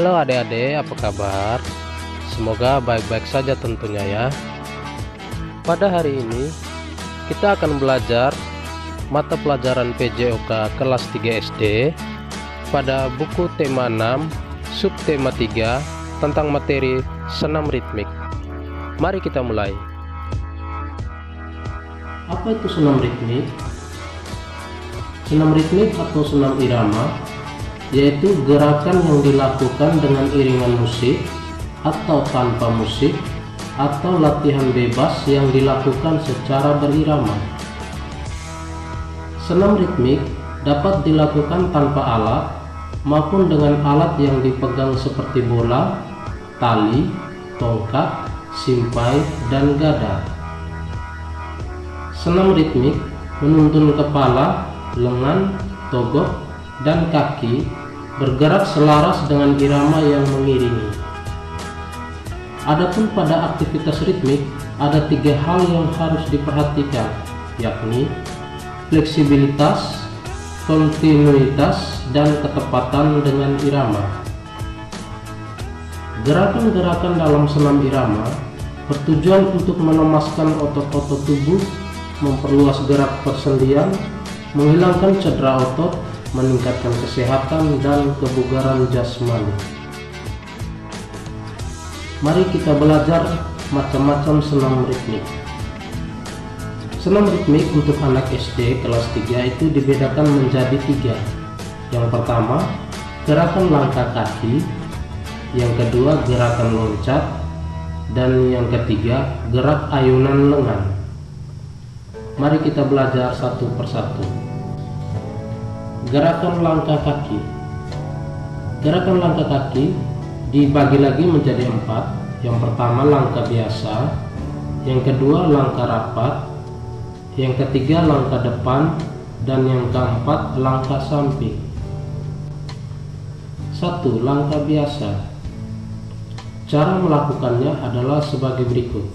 Halo adik-adik, apa kabar? Semoga baik-baik saja tentunya ya. Pada hari ini kita akan belajar mata pelajaran PJOK kelas 3 SD pada buku tema 6 subtema 3 tentang materi senam ritmik. Mari kita mulai. Apa itu senam ritmik? Senam ritmik atau senam irama yaitu gerakan yang dilakukan dengan iringan musik atau tanpa musik atau latihan bebas yang dilakukan secara berirama. Senam ritmik dapat dilakukan tanpa alat maupun dengan alat yang dipegang seperti bola, tali, tongkat, simpai, dan gada. Senam ritmik menuntun kepala, lengan, togok, dan kaki bergerak selaras dengan irama yang mengiringi. Adapun pada aktivitas ritmik ada 3 hal yang harus diperhatikan, yakni fleksibilitas, kontinuitas, dan ketepatan dengan irama. Gerakan-gerakan dalam senam irama bertujuan untuk menemaskan otot-otot tubuh, memperluas gerak persendian, menghilangkan cedera otot, meningkatkan kesehatan dan kebugaran jasmani. Mari kita belajar macam-macam senam ritmik. Senam ritmik untuk anak SD kelas 3 itu dibedakan menjadi 3. Yang pertama, gerakan langkah kaki, yang kedua gerakan loncat, dan yang ketiga gerak ayunan lengan. Mari kita belajar satu persatu. Gerakan langkah kaki. Gerakan langkah kaki dibagi lagi menjadi 4. Yang pertama langkah biasa, yang kedua langkah rapat, yang ketiga langkah depan, dan yang keempat langkah samping. 1. Langkah biasa. Cara melakukannya adalah sebagai berikut.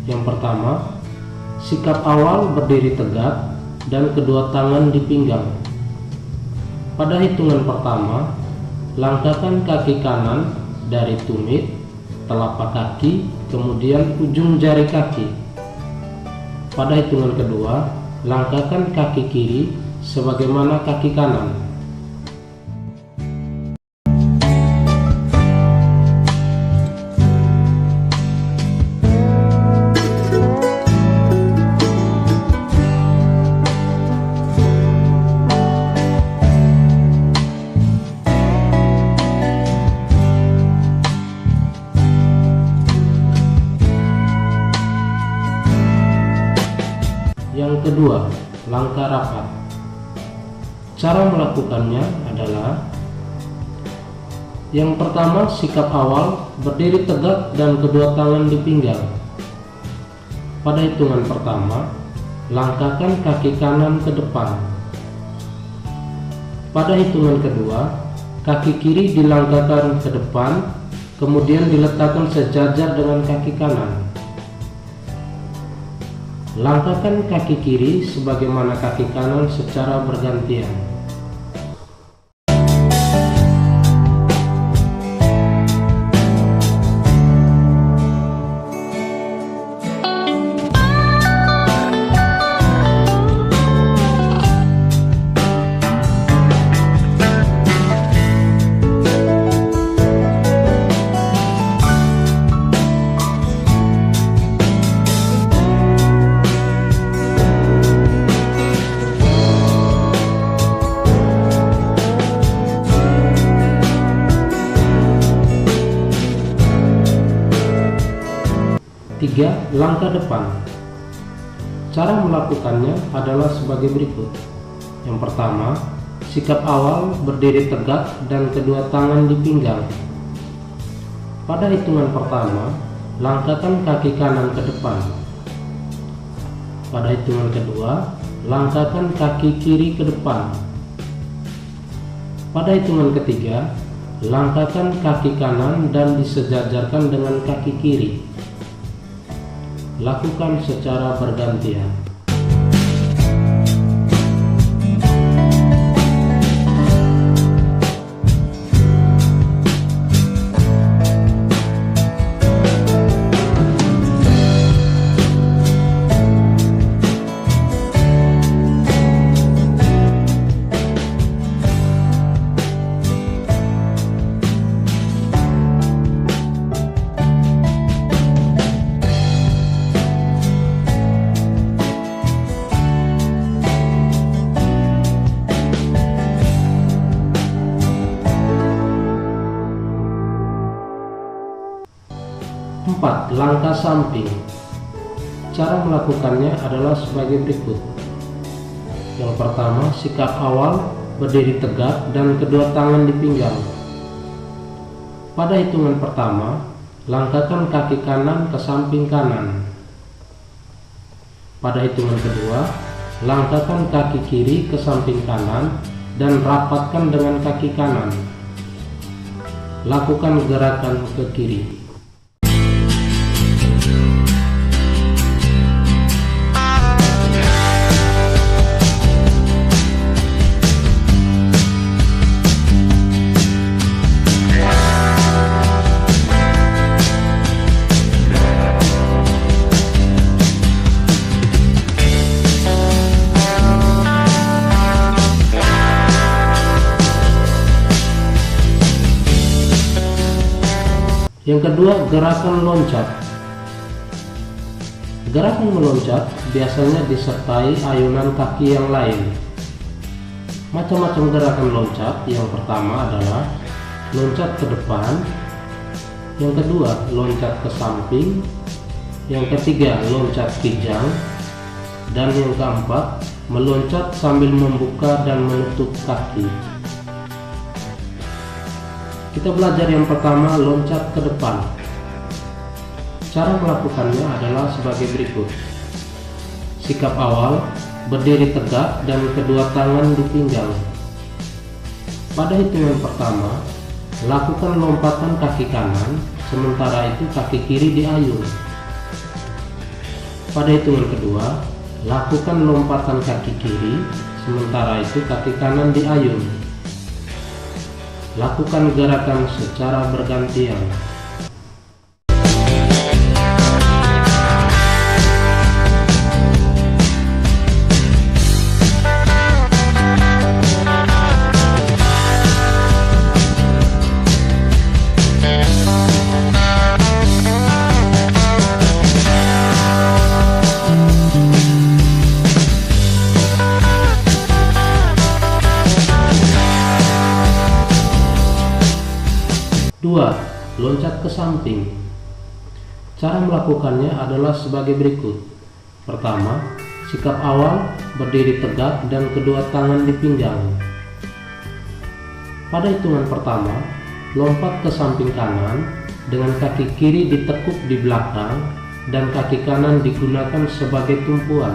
Yang pertama, sikap awal berdiri tegak dan kedua tangan di pinggang. Pada hitungan pertama, langkahkan kaki kanan dari tumit, telapak kaki, kemudian ujung jari kaki. Pada hitungan kedua, langkahkan kaki kiri sebagaimana kaki kanan. Yang kedua, langkah rapat. Cara melakukannya adalah: yang pertama, sikap awal berdiri tegak dan kedua tangan di pinggang. Pada hitungan pertama, langkahkan kaki kanan ke depan. Pada hitungan kedua, kaki kiri dilangkahkan ke depan, kemudian diletakkan sejajar dengan kaki kanan. Langkahkan kaki kiri sebagaimana kaki kanan secara bergantian. Tiga, langkah depan. Cara melakukannya adalah sebagai berikut. Yang pertama, sikap awal berdiri tegak dan kedua tangan di pinggang. Pada hitungan pertama, langkahkan kaki kanan ke depan. Pada hitungan kedua, langkahkan kaki kiri ke depan. Pada hitungan ketiga, langkahkan kaki kanan dan disejajarkan dengan kaki kiri. Lakukan secara bergantian. samping. Cara melakukannya adalah sebagai berikut. Yang pertama, sikap awal berdiri tegak dan kedua tangan di pinggang. Pada hitungan pertama, langkahkan kaki kanan ke samping kanan. Pada hitungan kedua, langkahkan kaki kiri ke samping kanan dan rapatkan dengan kaki kanan. Lakukan gerakan ke kiri. Yang kedua, gerakan loncat. Gerakan meloncat biasanya disertai ayunan kaki yang lain. Macam-macam gerakan loncat. Yang pertama adalah loncat ke depan, yang kedua loncat ke samping, yang ketiga loncat kijang, dan yang keempat meloncat sambil membuka dan menutup kaki. Kita belajar yang pertama, loncat ke depan. Cara melakukannya adalah sebagai berikut. Sikap awal, berdiri tegak dan kedua tangan di pinggang. Pada hitungan pertama, lakukan lompatan kaki kanan, sementara itu kaki kiri diayun. Pada hitungan kedua, lakukan lompatan kaki kiri, sementara itu kaki kanan diayun. Lakukan gerakan secara bergantian. Dua, loncat ke samping. Cara melakukannya adalah sebagai berikut. Pertama, sikap awal, berdiri tegak dan kedua tangan di pinggang. Pada hitungan pertama, lompat ke samping kanan dengan kaki kiri ditekuk di belakang dan kaki kanan digunakan sebagai tumpuan.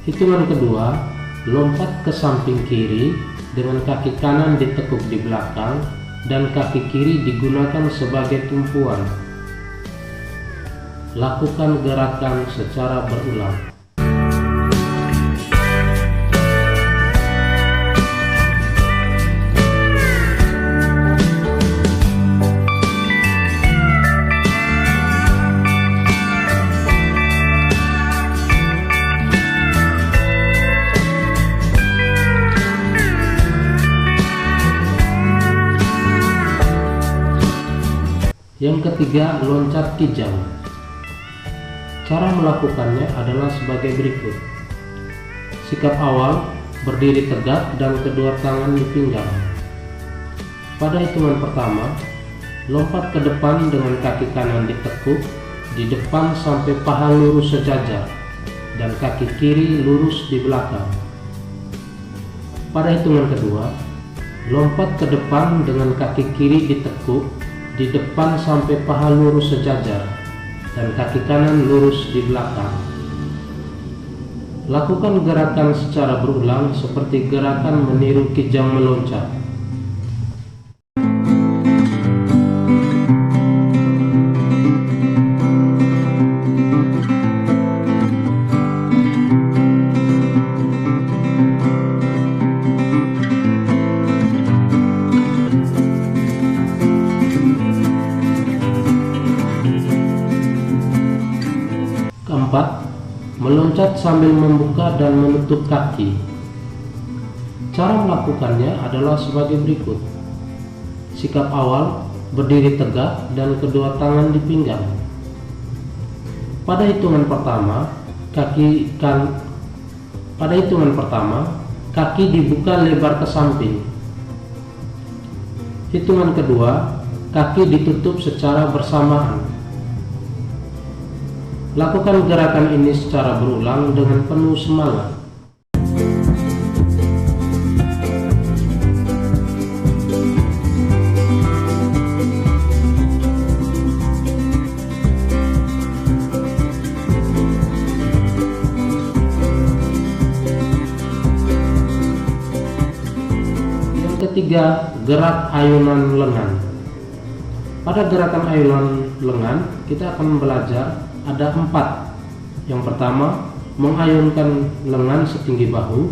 Hitungan kedua, lompat ke samping kiri dengan kaki kanan ditekuk di belakang dan kaki kiri digunakan sebagai tumpuan. Lakukan gerakan secara berulang. Yang ketiga, loncat kijang. Cara melakukannya adalah sebagai berikut. Sikap awal, berdiri tegak dan kedua tangan di pinggang. Pada hitungan pertama, lompat ke depan dengan kaki kanan ditekuk di depan sampai paha lurus sejajar dan kaki kiri lurus di belakang. Pada hitungan kedua, lompat ke depan dengan kaki kiri ditekuk di depan sampai paha lurus sejajar dan kaki kanan lurus di belakang. Lakukan gerakan secara berulang seperti gerakan meniru kijang meloncat. Keempat, meloncat sambil membuka dan menutup kaki. Cara melakukannya adalah sebagai berikut. Sikap awal, berdiri tegak dan kedua tangan di pinggang. Pada hitungan pertama, kaki dibuka lebar ke samping. Hitungan kedua, kaki ditutup secara bersamaan. Lakukan gerakan ini secara berulang dengan penuh semangat. Yang ketiga, gerak ayunan lengan. Pada gerakan ayunan lengan, kita akan belajar ada 4. Yang pertama, mengayunkan lengan setinggi bahu.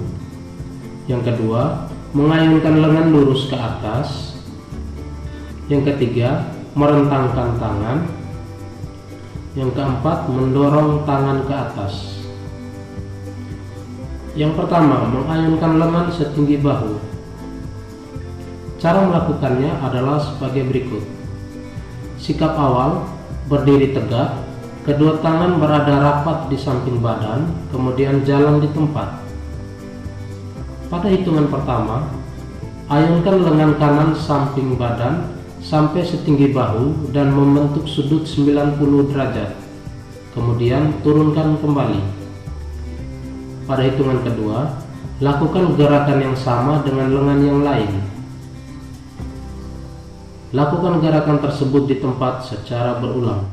Yang kedua, mengayunkan lengan lurus ke atas. Yang ketiga, merentangkan tangan. Yang keempat, mendorong tangan ke atas. Yang pertama, mengayunkan lengan setinggi bahu. Cara melakukannya adalah sebagai berikut. Sikap awal, berdiri tegak, kedua tangan berada rapat di samping badan, kemudian jalan di tempat. Pada hitungan pertama, ayunkan lengan kanan samping badan sampai setinggi bahu dan membentuk sudut 90 derajat. Kemudian turunkan kembali. Pada hitungan kedua, lakukan gerakan yang sama dengan lengan yang lain. Lakukan gerakan tersebut di tempat secara berulang.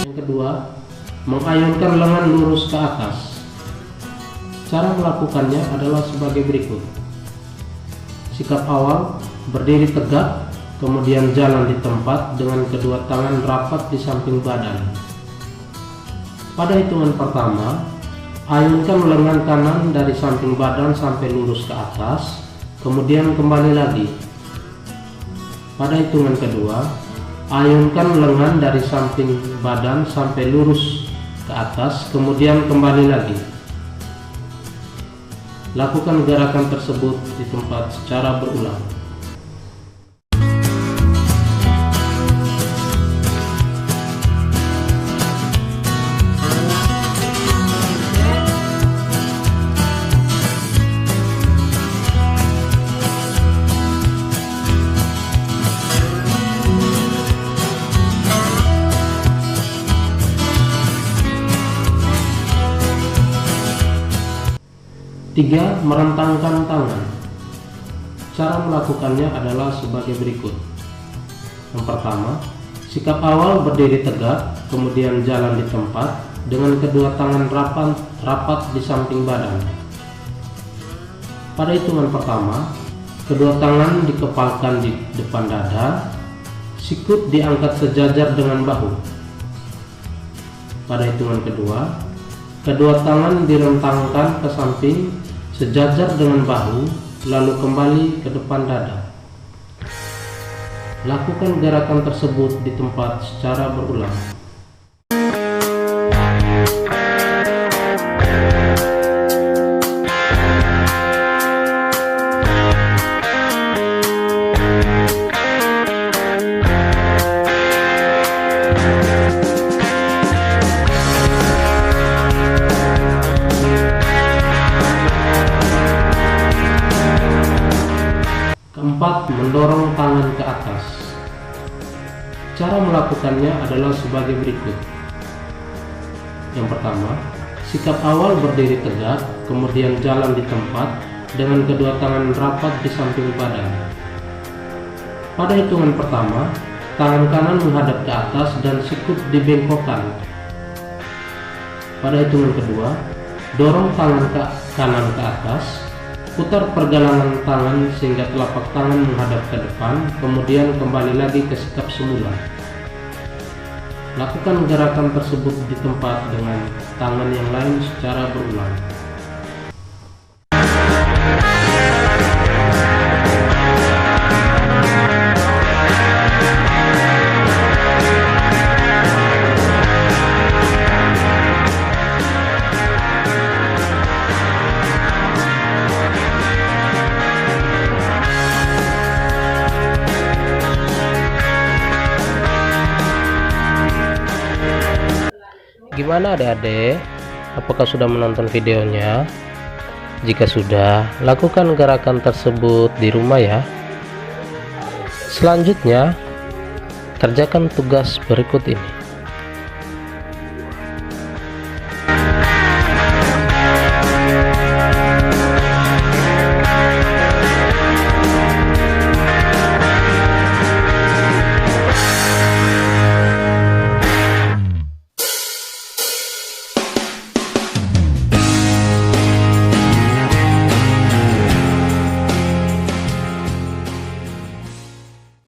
Yang kedua, mengayunkan lengan lurus ke atas. Cara melakukannya adalah sebagai berikut. Sikap awal, berdiri tegak, kemudian jalan di tempat dengan kedua tangan rapat di samping badan. Pada hitungan pertama, ayunkan lengan kanan dari samping badan sampai lurus ke atas, kemudian kembali lagi. Pada hitungan kedua, ayunkan lengan dari samping badan sampai lurus ke atas, kemudian kembali lagi. Lakukan gerakan tersebut di tempat secara berulang. Tiga, merentangkan tangan. Cara melakukannya adalah sebagai berikut. Yang pertama, sikap awal berdiri tegak, kemudian jalan di tempat dengan kedua tangan rapat di samping badan. Pada hitungan pertama, kedua tangan dikepalkan di depan dada, sikut diangkat sejajar dengan bahu. Pada hitungan kedua, kedua tangan direntangkan ke samping sejajar dengan bahu, lalu kembali ke depan dada. Lakukan gerakan tersebut di tempat secara berulang. Keempat, mendorong tangan ke atas. Cara melakukannya adalah sebagai berikut. Yang pertama, sikap awal berdiri tegak, kemudian jalan di tempat dengan kedua tangan rapat di samping badan. Pada hitungan pertama, tangan kanan menghadap ke atas dan sikut dibengkokkan. Pada hitungan kedua, dorong tangan kanan ke atas, putar pergelangan tangan sehingga telapak tangan menghadap ke depan, kemudian kembali lagi ke sikap semula. Lakukan gerakan tersebut di tempat dengan tangan yang lain secara berulang. Gimana adik-adik? Apakah sudah menonton videonya? Jika sudah, lakukan gerakan tersebut di rumah ya. Selanjutnya, kerjakan tugas berikut ini.